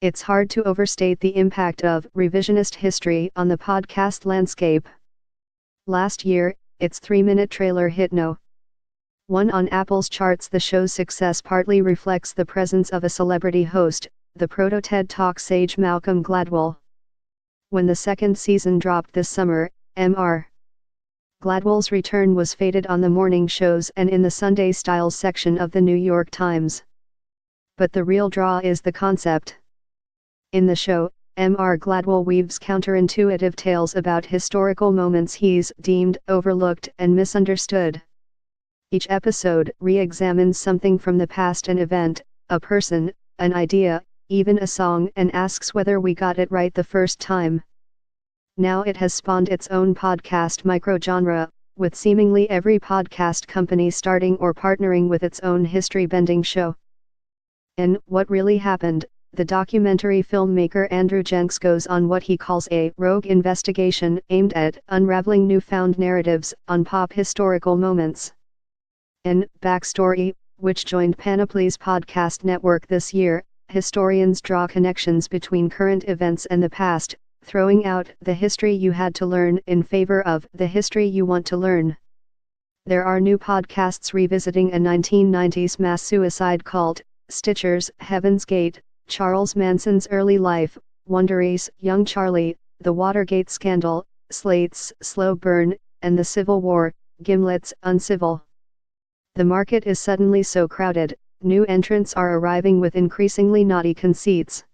It's hard to overstate the impact of revisionist history on the podcast landscape. Last year, its 3-minute trailer hit No. 1 on Apple's charts. The show's success partly reflects the presence of a celebrity host, the proto-TED Talk sage Malcolm Gladwell. When the second season dropped this summer, Mr. Gladwell's return was feted on the morning shows and in the Sunday Styles section of the New York Times. But the real draw is the concept. In the show, Mr. Gladwell weaves counterintuitive tales about historical moments he's deemed overlooked and misunderstood. Each episode re-examines something from the past: an event, a person, an idea, even a song, and asks whether we got it right the first time. Now it has spawned its own podcast microgenre, with seemingly every podcast company starting or partnering with its own history-bending show. In What Really Happened, the documentary filmmaker Andrew Jenks goes on what he calls a rogue investigation aimed at unraveling newfound narratives on pop historical moments. In Backstory, which joined Panoply's podcast network this year, historians draw connections between current events and the past, throwing out the history you had to learn in favor of the history you want to learn. There are new podcasts revisiting a 1990s mass suicide cult, Stitcher's Heaven's Gate, Charles Manson's early life, Wondery's Young Charlie, the Watergate scandal, Slate's Slow Burn, and the Civil War, Gimlet's Uncivil. The market is suddenly so crowded, new entrants are arriving with increasingly naughty conceits.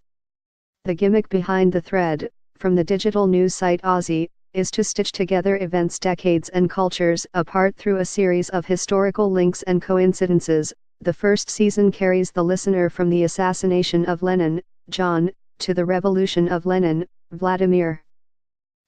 The gimmick behind the thread, from the digital news site Aussie, is to stitch together events decades and cultures apart through a series of historical links and coincidences. The first season carries the listener from the assassination of Lenin, John, to the revolution of Lenin, Vladimir.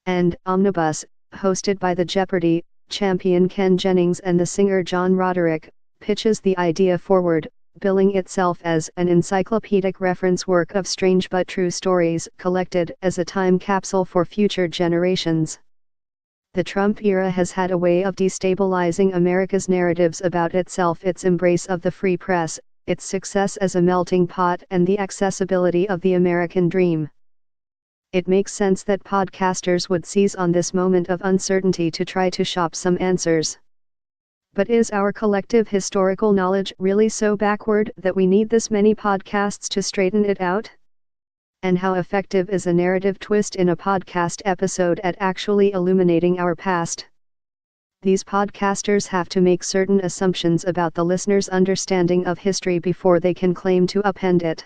And Omnibus, hosted by the Jeopardy! Champion Ken Jennings and the singer John Roderick, pitches the idea forward, billing itself as an encyclopedic reference work of strange but true stories collected as a time capsule for future generations. The Trump era has had a way of destabilizing America's narratives about itself: its embrace of the free press, its success as a melting pot, and the accessibility of the American dream. It makes sense that podcasters would seize on this moment of uncertainty to try to shop some answers. But is our collective historical knowledge really so backward that we need this many podcasts to straighten it out? And how effective is a narrative twist in a podcast episode at actually illuminating our past? These podcasters have to make certain assumptions about the listener's understanding of history before they can claim to upend it.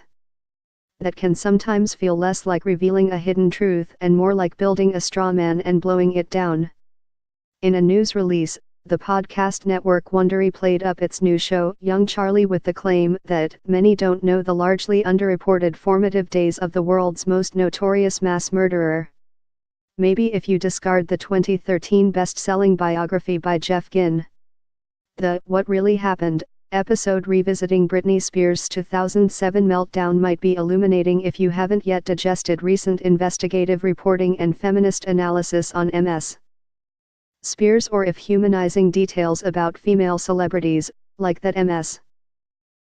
That can sometimes feel less like revealing a hidden truth and more like building a straw man and blowing it down. In a news release, the podcast network Wondery played up its new show Young Charlie with the claim that many don't know the largely underreported formative days of the world's most notorious mass murderer. Maybe if you discard the 2013 best-selling biography by Jeff Ginn. The What Really Happened episode revisiting Britney Spears' 2007 meltdown might be illuminating if you haven't yet digested recent investigative reporting and feminist analysis on Ms. Spears, or if humanizing details about female celebrities, like that Ms.